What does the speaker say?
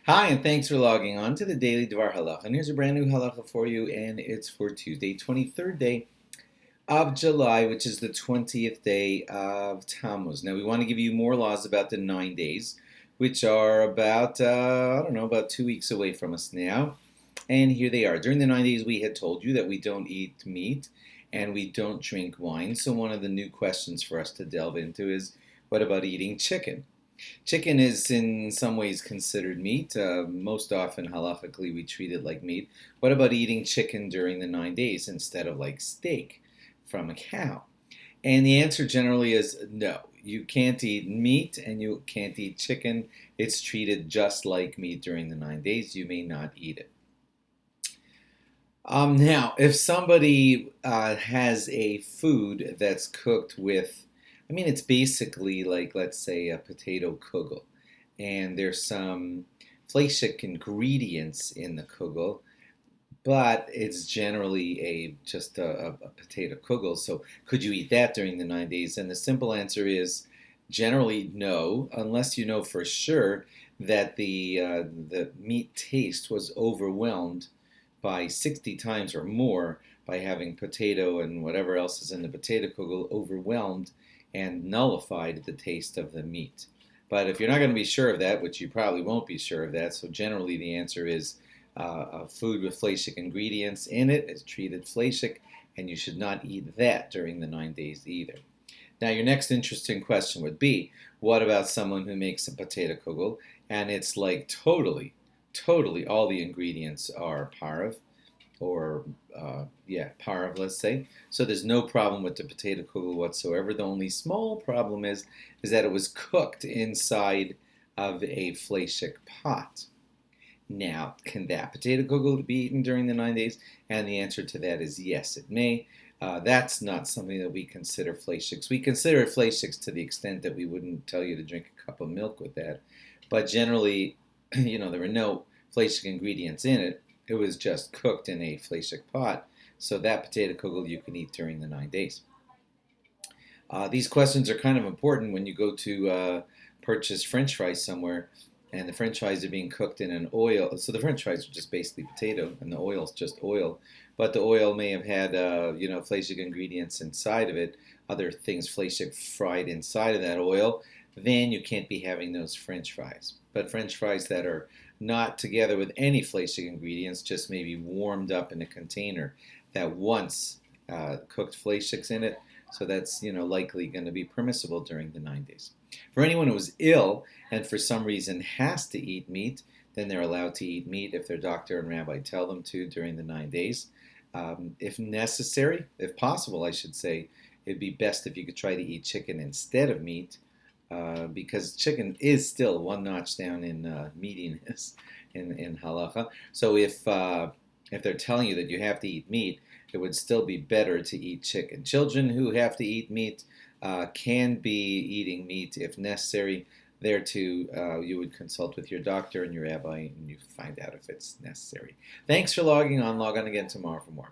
Hi, and thanks for logging on to the Daily DVAR Halacha. And here's a brand new halacha for you, and it's for Tuesday, 23rd day of July, which is the 20th day of Tammuz. Now, we want to give you more laws about the 9 days, which are about, about 2 weeks away from us now. And here they are. During the 9 days, we had told you that we don't eat meat and we don't drink wine. So, one of the new questions for us to delve into is what about eating chicken? Chicken is in some ways considered meat. Most often, halachically, we treat it like meat. What about eating chicken during the 9 days instead of like steak from a cow? And the answer generally is no. You can't eat meat and you can't eat chicken. It's treated just like meat during the 9 days. You may not eat it. Now, if somebody has a food that's cooked with, it's basically like, let's say, a potato kugel, and there's some fleishik ingredients in the kugel, but it's generally just a potato kugel. So, could you eat that during the 9 days? And the simple answer is generally no, unless you know for sure that the meat taste was overwhelmed by 60 times or more by having potato and whatever else is in the potato kugel overwhelmed and nullified the taste of the meat. But if you're not going to be sure of that, which you probably won't be sure of that, so generally the answer is a food with fleishik ingredients in it is treated fleishik, and you should not eat that during the 9 days either. Now, your next interesting question would be, what about someone who makes a potato kugel and it's like totally all the ingredients are parv, or parv, let's say. So there's no problem with the potato kugel whatsoever. The only small problem is that it was cooked inside of a fleishik pot. Now, can that potato kugel be eaten during the 9 days? And the answer to that is yes, it may. That's not something that we consider fleishiks. We consider fleishiks to the extent that we wouldn't tell you to drink a cup of milk with that. But generally, there were no fleishik ingredients in it. It was just cooked in a fleishik pot. So that potato kugel you can eat during the 9 days. These questions are kind of important when you go to purchase French fries somewhere, and the French fries are being cooked in an oil. So the French fries are just basically potato, and the oil is just oil. But the oil may have had, fleishik ingredients inside of it, other things fleishik fried inside of that oil. Then you can't be having those French fries. But French fries that are not together with any fleishik ingredients, just maybe warmed up in a container that once cooked fleishiks in it, so that's likely going to be permissible during the 9 days. For anyone who is ill and for some reason has to eat meat, then they're allowed to eat meat if their doctor and rabbi tell them to during the 9 days. If necessary, if possible, I should say, it'd be best if you could try to eat chicken instead of meat, because chicken is still one notch down in meatiness in halacha. So if they're telling you that you have to eat meat, it would still be better to eat chicken. Children who have to eat meat can be eating meat if necessary. There too, you would consult with your doctor and your rabbi, and you find out if it's necessary. Thanks for logging on. Log on again tomorrow for more.